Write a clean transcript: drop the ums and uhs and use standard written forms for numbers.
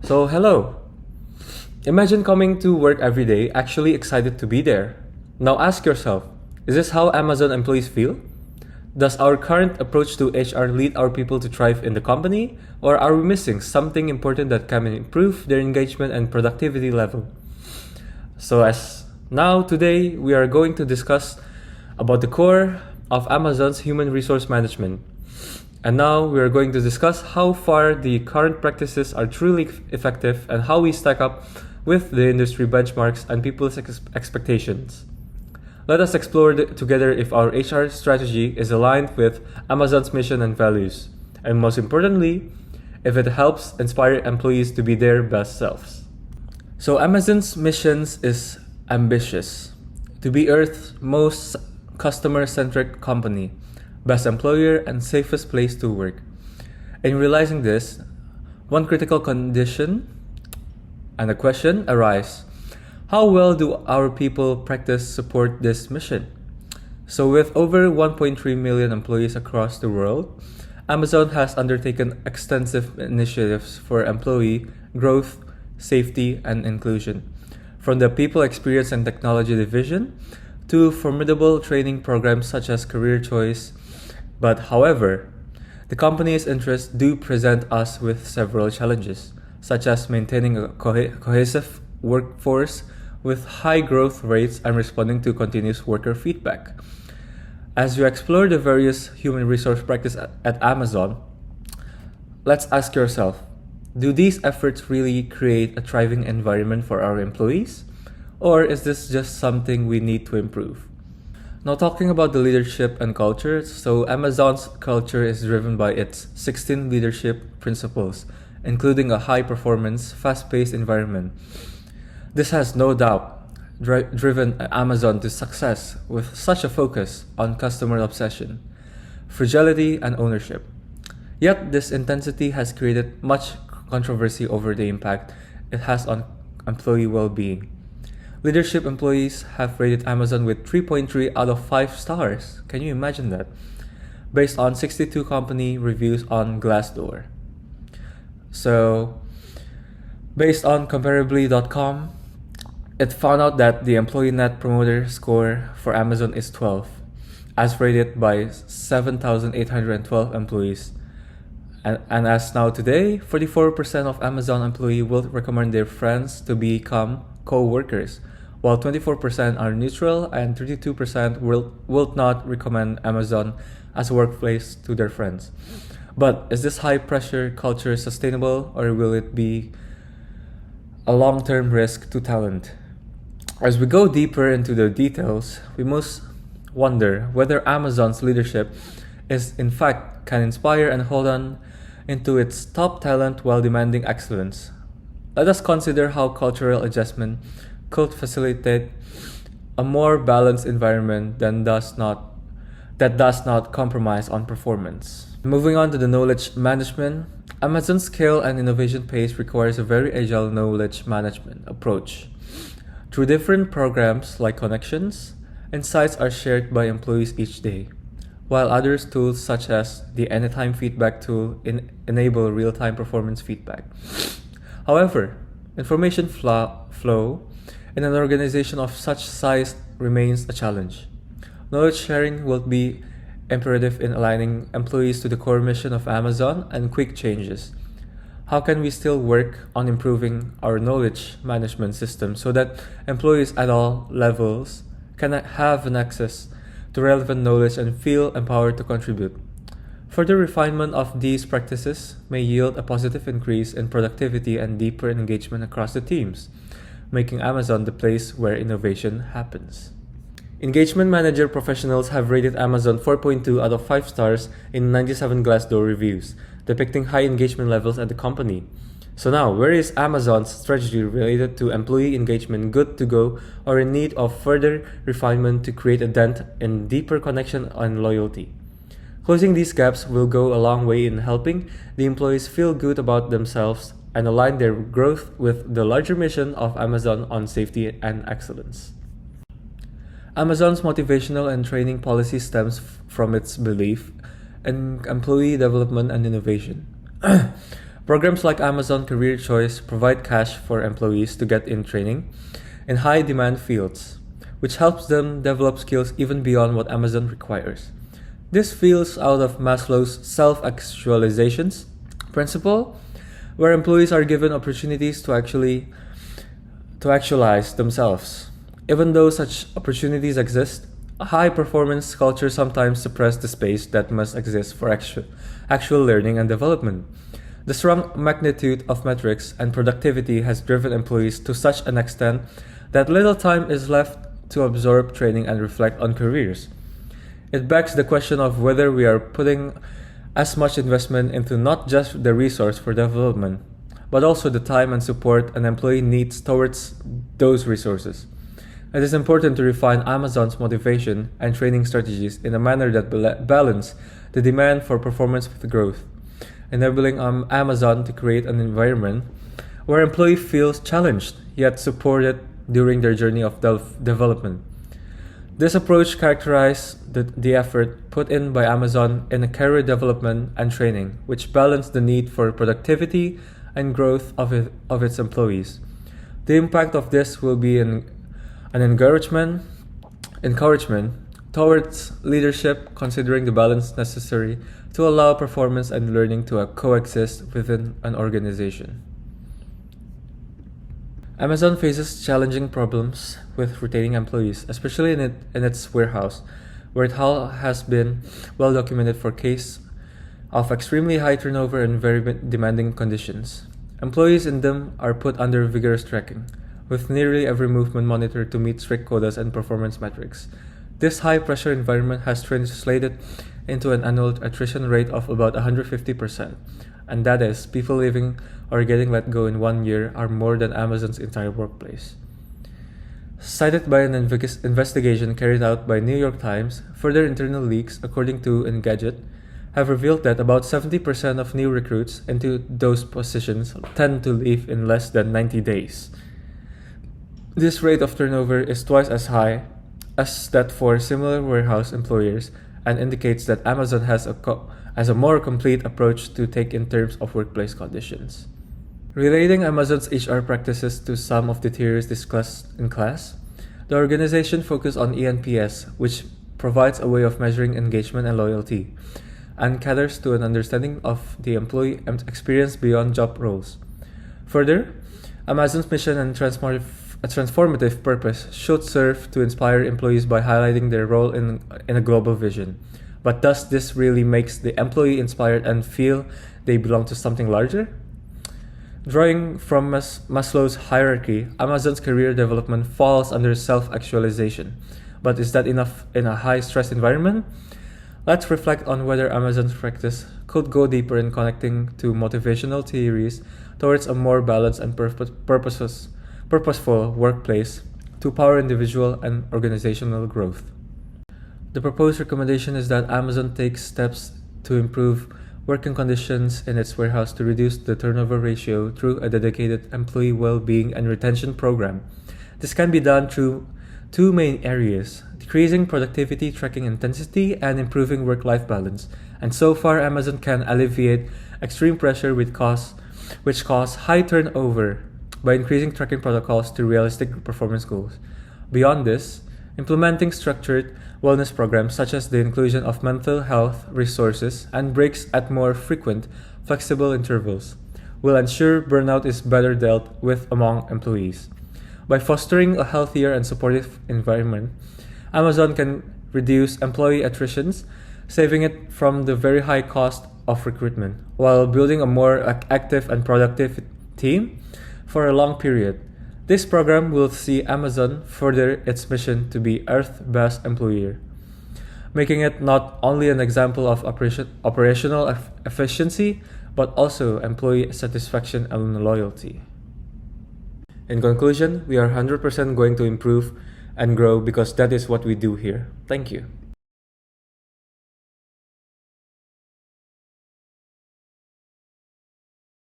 So, hello. Imagine coming to work every day actually excited to be there. Now ask yourself, is this how Amazon employees feel? Does our current approach to HR lead our people to thrive in the company? Or are we missing something important that can improve their engagement and productivity level? Today, we are going to discuss about the core of Amazon's human resource management. And now we are going to discuss how far the current practices are truly effective and how we stack up with the industry benchmarks and people's expectations. Let us explore together if our HR strategy is aligned with Amazon's mission and values, and most importantly, if it helps inspire employees to be their best selves. So Amazon's mission is ambitious: to be Earth's most customer-centric company, best employer, and safest place to work. In realizing this, one critical condition and a question arise: how well do our people practice support this mission? So with over 1.3 million employees across the world, Amazon has undertaken extensive initiatives for employee growth, safety, and inclusion. From the People Experience and Technology Division to formidable training programs such as Career Choice. However, the company's interests do present us with several challenges, such as maintaining a cohesive workforce with high growth rates and responding to continuous worker feedback. As you explore the various human resource practices at Amazon, let's ask yourself, do these efforts really create a thriving environment for our employees? Or is this just something we need to improve? Now, talking about the leadership and culture, so Amazon's culture is driven by its 16 leadership principles, including a high-performance, fast-paced environment. This has no doubt driven Amazon to success with such a focus on customer obsession, fragility, and ownership. Yet, this intensity has created much controversy over the impact it has on employee well-being. Leadership employees have rated Amazon with 3.3 out of 5 stars. Can you imagine that? Based on 62 company reviews on Glassdoor. So, based on Comparably.com, it found out that the employee net promoter score for Amazon is 12, as rated by 7,812 employees. And as now today, 44% of Amazon employees will recommend their friends to become co-workers, while 24% are neutral and 32% will not recommend Amazon as a workplace to their friends. But is this high-pressure culture sustainable, or will it be a long-term risk to talent? As we go deeper into the details, we must wonder whether Amazon's leadership is in fact can inspire and hold on into its top talent while demanding excellence. Let us consider how cultural adjustment could facilitate a more balanced environment that does not compromise on performance. Moving on to the knowledge management, Amazon's scale and innovation pace requires a very agile knowledge management approach. Through different programs like Connections, insights are shared by employees each day, while other tools such as the Anytime Feedback tool enable real-time performance feedback. However, information flow in an organization of such size remains a challenge. Knowledge sharing will be imperative in aligning employees to the core mission of Amazon and quick changes. How can we still work on improving our knowledge management system so that employees at all levels can have an access to relevant knowledge and feel empowered to contribute? Further refinement of these practices may yield a positive increase in productivity and deeper engagement across the teams, making Amazon the place where innovation happens. Engagement manager professionals have rated Amazon 4.2 out of 5 stars in 97 Glassdoor reviews, depicting high engagement levels at the company. So now, where is Amazon's strategy related to employee engagement good to go or in need of further refinement to create a dent in deeper connection and loyalty? Closing these gaps will go a long way in helping the employees feel good about themselves and align their growth with the larger mission of Amazon on safety and excellence. Amazon's motivational and training policy stems from its belief in employee development and innovation. Programs like Amazon Career Choice provide cash for employees to get in training in high demand fields, which helps them develop skills even beyond what Amazon requires. This feels out of Maslow's self-actualizations principle, where employees are given opportunities to actualize themselves. Even though such opportunities exist, a high-performance culture sometimes suppresses the space that must exist for actual learning and development. The strong magnitude of metrics and productivity has driven employees to such an extent that little time is left to absorb training and reflect on careers. It begs the question of whether we are putting as much investment into not just the resource for development, but also the time and support an employee needs towards those resources. It is important to refine Amazon's motivation and training strategies in a manner that balance the demand for performance with growth, enabling Amazon to create an environment where employee feels challenged yet supported during their journey of development. This approach characterizes the effort put in by Amazon in career development and training, which balance the need for productivity and growth of its employees. The impact of this will be an encouragement towards leadership, considering the balance necessary to allow performance and learning to coexist within an organization. Amazon faces challenging problems with retaining employees, especially in its warehouse, where it has been well documented for cases of extremely high turnover and very demanding conditions. Employees in them are put under vigorous tracking, with nearly every movement monitored to meet strict quotas and performance metrics. This high-pressure environment has translated into an annual attrition rate of about 150%, and that is, people leaving or getting let go in 1 year are more than Amazon's entire workplace. Cited by an investigation carried out by New York Times, further internal leaks, according to Engadget, have revealed that about 70% of new recruits into those positions tend to leave in less than 90 days. This rate of turnover is twice as high as that for similar warehouse employers and indicates that Amazon has a more complete approach to take in terms of workplace conditions. Relating Amazon's HR practices to some of the theories discussed in class, the organization focused on ENPS, which provides a way of measuring engagement and loyalty, and caters to an understanding of the employee experience beyond job roles. Further, Amazon's mission and transformative purpose should serve to inspire employees by highlighting their role in a global vision. But does this really makes the employee inspired and feel they belong to something larger? Drawing from Maslow's hierarchy, Amazon's career development falls under self-actualization. But is that enough in a high-stress environment? Let's reflect on whether Amazon's practice could go deeper in connecting to motivational theories towards a more balanced and purposeful workplace to power individual and organizational growth. The proposed recommendation is that Amazon takes steps to improve working conditions in its warehouse to reduce the turnover ratio through a dedicated employee well-being and retention program. This can be done through two main areas: decreasing productivity tracking intensity and improving work-life balance. And so far, Amazon can alleviate extreme pressure which cause high turnover by increasing tracking protocols to realistic performance goals. Beyond this, implementing structured wellness programs such as the inclusion of mental health resources and breaks at more frequent, flexible intervals will ensure burnout is better dealt with among employees. By fostering a healthier and supportive environment, Amazon can reduce employee attrition, saving it from the very high cost of recruitment, while building a more active and productive team for a long period. This program will see Amazon further its mission to be Earth's best employer, making it not only an example of operational efficiency, but also employee satisfaction and loyalty. In conclusion, we are 100% going to improve and grow because that is what we do here. Thank you.